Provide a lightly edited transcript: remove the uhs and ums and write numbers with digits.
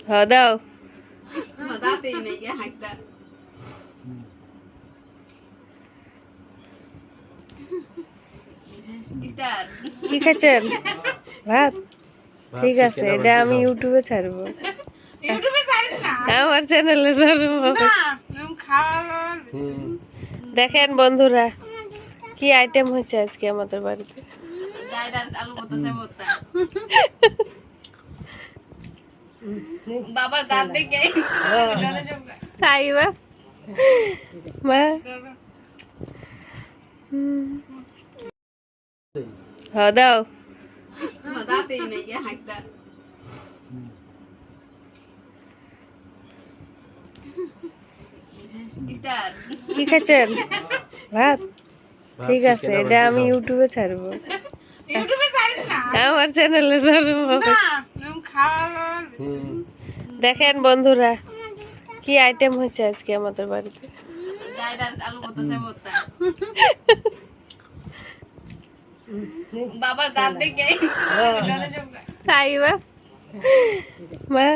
হ্যাঁ দাও। কি খাচ্ছেন? ভাত। ঠিক আছে, এটা আমি ইউটিউবে ছাড়বো, আমার চ্যানেলে ছাড়বো। দেখেন বন্ধুরা, কি আইটেম হয়েছে আজকে আমাদের বাড়িতে। বাবার দাঁত দেখে সাইবা মা। হ্যাঁ দাও। কি খাচ্ছেন? ভাত। ঠিক আছে, এটা আমি ইউটিউবে ছাড়বো, আমার চ্যানেলে ছাড়বো। দেখেন বন্ধুরা, কি আইটেম হয়েছে আজকে আমাদের বাড়িতে। বাবার দাঁত দেখে সাইবা মা।